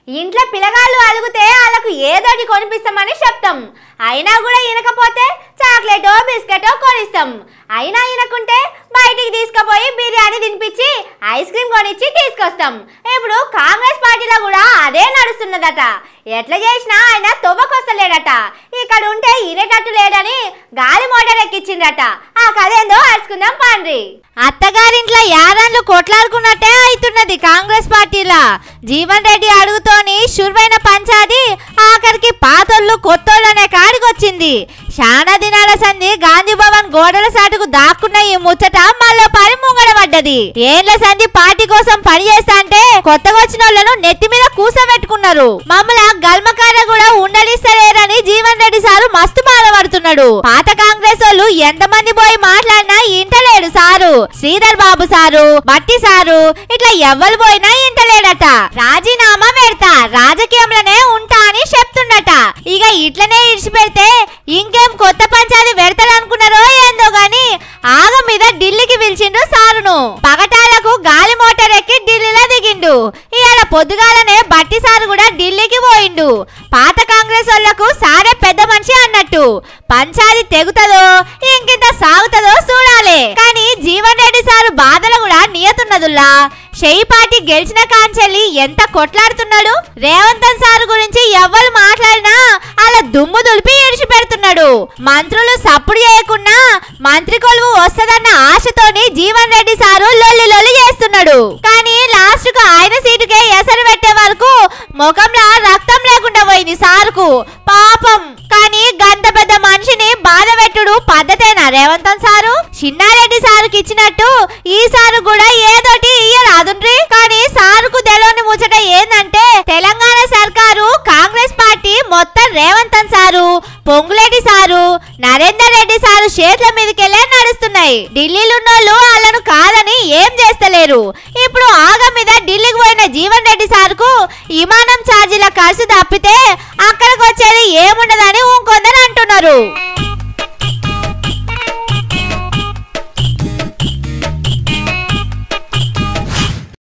ఇంట్లో పిల్లగాళ్ళు అలుగుతే వాళ్ళకు ఏదోటి కొనిపిస్తామని చెప్తాం. అయినా కూడా ఇనకపోతే చాక్లెటో బిస్కెటో కొనిస్తాం. అయినా ఇనకుంటే బయటికి తీసుకుపోయి బిర్యానీ తినిపించి ఐస్ క్రీమ్ కొనిచ్చి తీసుకొస్తాం. ఇప్పుడు కాంగ్రెస్ పార్టీలో కూడా అదే నడుస్తున్నదట. ఎట్లా చేసినా ఆయన తొవ్వకొస్తలేడట. ఇక్కడ ఉంటే ఇనేటట్టు లేడని గాలి మోటార్ ఎక్కించిండట. ఆ కథేందో అరుచుకుందాం పండ్రి. అత్తగారింట్లో యారాన్లు కొట్లాడుకున్నట్టే అవుతున్నది కాంగ్రెస్ పార్టీలా. జీవన్ రెడ్డి అడుగుతోని షురువైన పంచాది ఆఖరికి పాతోళ్ళు కొత్తోళ్ళు అనే కాడికొచ్చింది. శానా దినాల సంధి గాంధీ భవన్ గోడల సాటుకు దాక్కున్న ఈ ముచ్చట మళ్ళీ పరి ముంగడబడ్డది. ఏళ్ల సంధి పార్టీ కోసం పని చేస్తా అంటే కొత్తగా వచ్చిన వాళ్ళను నెత్తి మీద కూసబెట్టుకున్నారు. మమ్మల గల్మకార కూడా ఉండలిస్తలేరని జీవన్ రెడ్డి సారు మస్తు బాధపడుతున్నాడు. పాత కాంగ్రెస్ వాళ్ళు ఎంతమంది పోయి మాట్లాడినా ఇంటలేడు సారు. శ్రీధర్ బాబు సారు, బట్టి సారు ఇట్లా ఎవ్వరు పోయినా ఇంటలేడట. రాజీనామా పెడతా, రాజకీయంలోనే ఉంటా అని చెప్తుండట. ఇక ఇట్లనే ఇడిచిపెడితే ఇంకేం కొత్త పంచాయతీ పెడతారనుకున్నారో ఏందో గాని ఆగ మీద ఢిల్లీకి పిలిచిండు సారును. పగటాలకు గాలి మోటార్ ఎక్కి ఢిల్లీలో దిగిండు. ఇవాళ పొద్దుగాలనే బట్టి సారు కూడా ఢిల్లీకి పోయిండు. పాత కాంగ్రెస్ వాళ్లకు సారే పెద్ద మనిషి అన్నట్టు. పంచాయతీ తెగుతుందో ఇంకింత సాగుతుందో చూడాలి. కానీ జీవన్ రెడ్డి సారు బాధలు కూడా నియతున్నదుల్లా. షెయి పార్టీ గెలిచిన కాంచెల్లి ఎంత కొట్లాడుతున్నాడు. రేవంత్ సారు గురించి ఎవ్వరు మాట్లాడినా అలా దుమ్ము దులిపి ఇడిచి పెడుతున్నాడు. మంత్రులు సప్పుడు చేయకుండా మంత్రి కొలువు వస్తదన్న ఆశతోని జీవన్ రెడ్డి సారు లొల్లి లొల్లి చేస్తున్నాడు. కానీ లాస్ట్ కు ఆయన సీటుకే ఎసరు పెట్టే వరకు ముఖంలో రక్తం లేకుండా పోయింది సారుకు పాపం. కానీ గంత పెద్ద మనిషిని బాధ పెట్టుడు పద్ధతేనా రేవంత్ సారు? చిన్నారెడ్డి సారుకి ఇచ్చినట్టు ఈ సారు కూడా ఏదోటి ఇయ్యరాదుండ్రి. కానీ సారుకు తెలియని ముచ్చట ఏందంటే తెలంగాణ సర్కారు కాంగ్రెస్ పార్టీ మొత్తం Revanth sir, Ponguleti sir, Narender Reddy sir చేతుల మీదకెళ్ళే నడుస్తున్నాయి. ఢిల్లీలో ఉన్నోళ్ళు వాళ్ళను కాదని ఏం చేస్తలేరు. ఇప్పుడు ఆగ మీద ఢిల్లీకి పోయిన జీవన్ రెడ్డి సారుకు విమానం ఛార్జీల ఖర్చు తప్పితే అక్కడికి వచ్చేది ఏముండదని ఇంకొందరు అంటున్నారు.